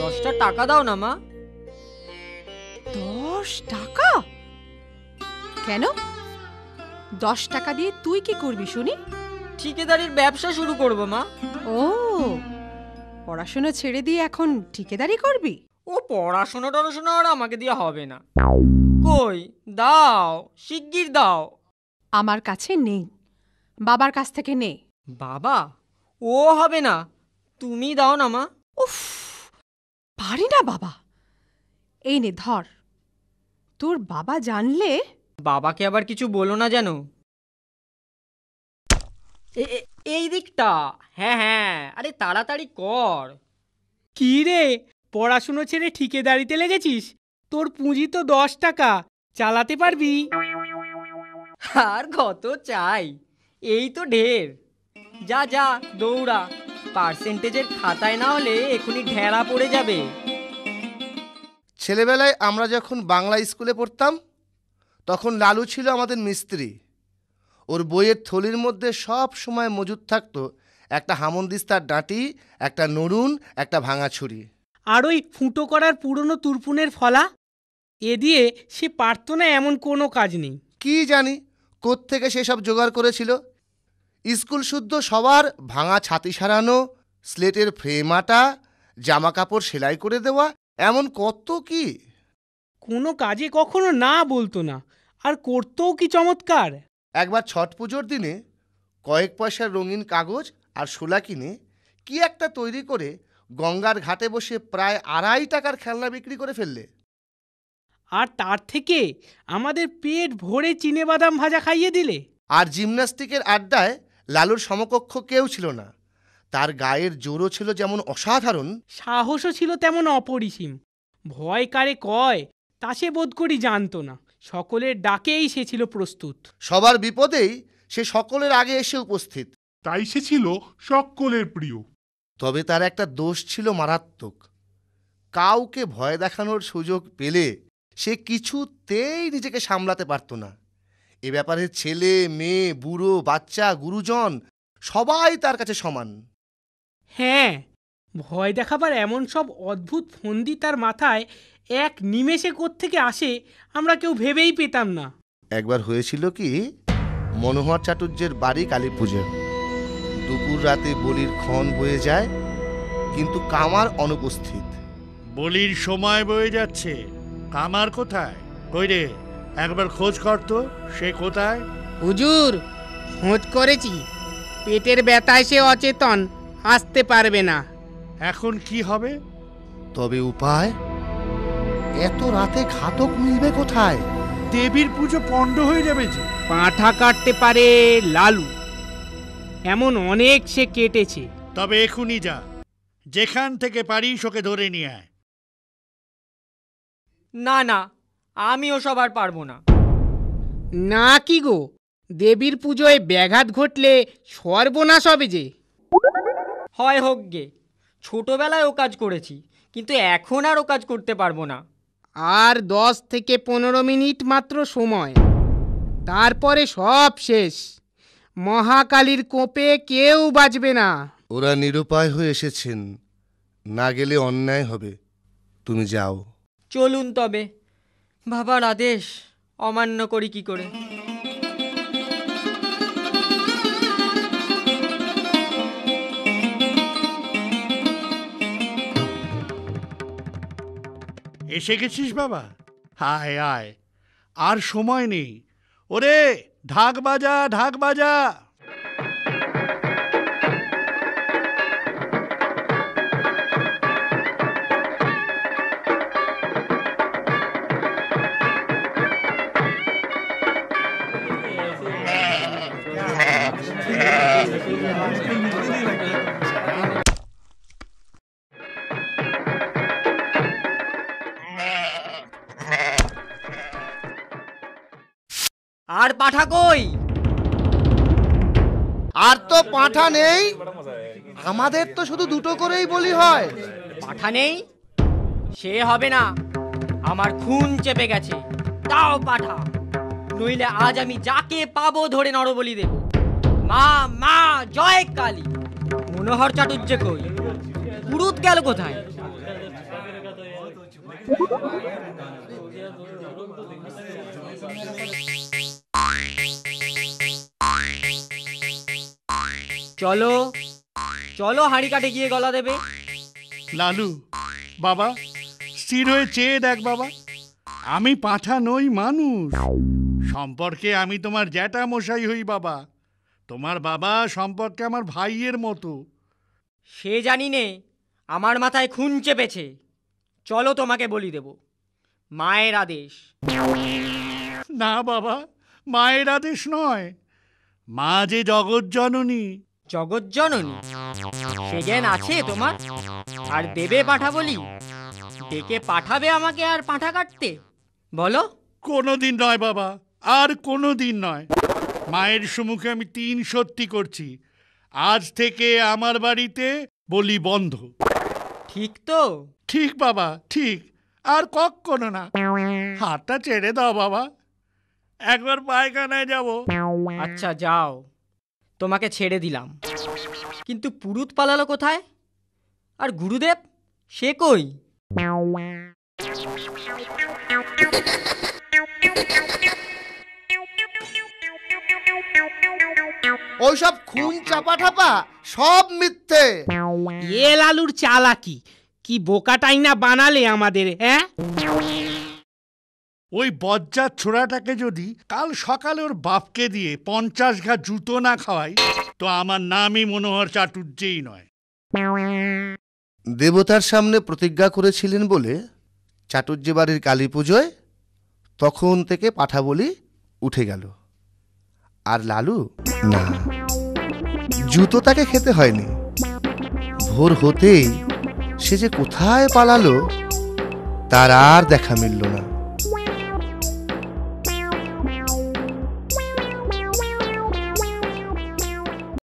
10টা টাকা দাও না মা। 10 টাকা? কেন? 10 টাকা দিয়ে তুই কি করবি শুনি? ঠিকাদারির ব্যবসা শুরু করব মা। ও, পড়াশোনা ছেড়ে দিয়ে এখন ঠিকাদারি করবি? ও পড়াশোনা টড়াশোনা আর আমাকে দিয়ে হবে না। কই দাও, শিগগির দাও। আমার কাছে নেই, বাবার কাছ থেকে নে। বাবা? ও হবে না, তুমি দাও না মা। উফ, পারি না বাবা। এই নে ধর, তোর বাবা জানলে। বাবাকে আবার কিছু বলো না যেন। এই দিকটা। হ্যাঁ হ্যাঁ, আরে তাড়াতাড়ি কর। কি রে, পড়াশুনো ছেড়ে ঠিকাদারিতে লেগেছিস? তোর পুঁজি তো 10 টাকা, চালাতে পারবি? আর কত চাই, এই তো ঢের। যা যা দৌড়া, পার্সেন্টেজের খাতায় না হলে এখনই ঢেরা পড়ে যাবে। ছেলেবেলায় আমরা যখন বাংলা স্কুলে পড়তাম তখন লালু ছিল আমাদের মিস্ত্রি। ওর বইয়ের থলির মধ্যে সব সময় মজুদ থাকতো একটা হামনদিস্তার ডাঁটি, একটা নড়ুন, একটা ভাঙা ছুরি। আর ওই ফুটো করার পুরনো তুরপুনের ফলা, এ দিয়ে সে পারত না এমন কোনো কাজ নেই। কি জানি কোত্থেকে সেসব জোগাড় করেছিল। স্কুল শুদ্ধ সবার ভাঙা ছাতি সারানো, স্লেটের ফ্রেম আটা, জামা কাপড় সেলাই করে দেওয়া, এমন কত কি। কোনো কাজে কখনো না বলতো না, আর করতেও কি চমৎকার। একবার ছট পুজোর দিনে কয়েক পয়সার রঙিন কাগজ আর শোলা কিনে কি একটা তৈরি করে গঙ্গার ঘাটে বসে প্রায় 2.5 টাকার খেলনা বিক্রি করে ফেললে। আর তার থেকে আমাদের পেট ভরে চিনেবাদাম ভাজা খাইয়ে দিলে। আর জিমন্যাস্টিকের আড্ডায় লালুর সমকক্ষ কেউ ছিল না। তার গায়ের জোরও ছিল যেমন অসাধারণ, সাহসও ছিল তেমন অপরিসীম। ভয় কারে কয় তা সে বোধ করি জানত না। সকলের ডাকেই সে ছিল প্রস্তুত। সবার বিপদেই সে সকলের আগে এসে উপস্থিত। তাই সে ছিল সকলের প্রিয়। তবে তার একটা দোষ ছিল মারাত্মক। কাউকে ভয় দেখানোর সুযোগ পেলে সে কিছুতেই নিজেকে সামলাতে পারত না। এ ব্যাপারে ছেলে মেয়ে, বুড়ো বাচ্চা, গুরুজন সবাই তার কাছে সমান। হ্যাঁ, ভয় দেখাবার এমন সব অদ্ভুত ফন্দি তার মাথায় এক নিমেষে কোত্থেকে আসে আমরা কেউ ভেবেই পেতাম না। একবার হয়েছিল কি, মনোহর চাটুর্যের বাড়ি কালী পুজো। দুপুর রাতে বলির ক্ষণ বয়ে যায়, কিন্তু কামার অনুপস্থিত। বলির সময় বয়ে যাচ্ছে, কামার কোথায়? কই রে, একবার খোঁজ কর তো, সে কোথায়? হুজুর, খোঁজ করেছি, পেটের ব্যথায় সে অচেতন, আসতে পারবে না। এখন কি হবে? তবে উপায়? এত রাতে ঘাতক মিলবে কোথায়? দেবীর পুজো পণ্ড হয়ে যাবে যে। পাঁঠা কাটতে পারে লালু, এমন অনেক সে কেটেছে। তবে এখনই যা, যেখান থেকে পারিস ওকে ধরে নিয়ে আয়। না না, আমি ওসব আর পারবো না। না কি গো, দেবীর পুজোয় ব্যাঘাত ঘটলে সর্বনাশ হবে যে। হয় হোক গে, ছোটবেলায় ও কাজ করেছি, কিন্তু এখন আর ও কাজ করতে পারবো না। আর 10 থেকে 15 মিনিট মাত্র সময়, তারপরে সব শেষ। মহাকালীর কোপে কেউ বাঁচবে না। ওরা নিরুপায় হয়ে এসেছেন, না গেলে অন্যায় হবে। তুমি যাও। চলুন তবে, বাবার আদেশ অমান্য করি কি করে। এসে গেছিস বাবা? আয় আয়, আর সময় নেই। ওরে ঢাক বাজা, ঢাক বাজা। আর পাঠা কই? আর তো পাঁঠা নেই, আমাদের তো শুধু দুটো করেই বলি হয়। পাঠা নেই? সে হবে না, আমার খুন চেপে গেছে। দাও পাঠা, নইলে আজ আমি যাকে পাবো ধরে নরবলি দেব। মা মা জয় কালী। মনোহর চাটুর্য কই? পুরুত গেল কোথায়? চলো চলো, হাঁড়ি কাটে গিয়ে গলা দেবে। লালু বাবা, স্থির হয়ে চেয়ে দেখ বাবা, আমি পাঁঠা নই, মানুষ। সম্পর্কে আমি তোমার জ্যাঠা মশাই হই বাবা। তোমার বাবা সম্পর্কে আমার ভাইয়ের মতো। সে জানি নে, আমার মাথায় খুন চেপেছে। চলো তোমাকে বলি দেব। মায়ের আদেশ। না বাবা, মায়ের আদেশ নয়, মা যে জগৎজননী। জগৎজননী? সে জ্ঞান আছে তোমার? আর দেবে পাঠা বলি? ডেকে পাঠাবে আমাকে আর পাঁঠা কাটতে? বলো। কোনোদিন নয় বাবা, আর কোনোদিন নয়। মায়ের সম্মুখে আমি 3 সত্যি করছি, আজ থেকে আমার বাড়িতে বলি বন্ধ। ঠিক তো? ঠিক বাবা, ঠিক। আর কখনো না। হাতটা ছেড়ে দাও বাবা, একবার পায়খানায় যাব। আচ্ছা যাও, তোমাকে ছেড়ে দিলাম। কিন্তু পুরুত পালালো কোথায়? আর গুরুদেব, সে কই? ওইসব খুন চাপা ঠাপা সব মিথ্যে। এ লালুর চালাকি, কি বোকাটাই না বানালে আমাদের, হ্যাঁ? ওই বজ্জাত ছোড়াটাকে যদি কাল সকালে ওর বাপকে দিয়ে 50 ঘা জুতো না খাওয়াই, তো আমার নামই মনোহর চাটুর্যেই নয়। দেবতার সামনে প্রতিজ্ঞা করেছিলেন বলে চাটুর্যে বাড়ির কালী পুজোয় তখন থেকে পাঠা বলি উঠে গেল। আর লালু না, জুতো তাকে খেতে হয়নি। ভোর হতেই সে যে কোথায় পালালো তার আর দেখা মিলল না।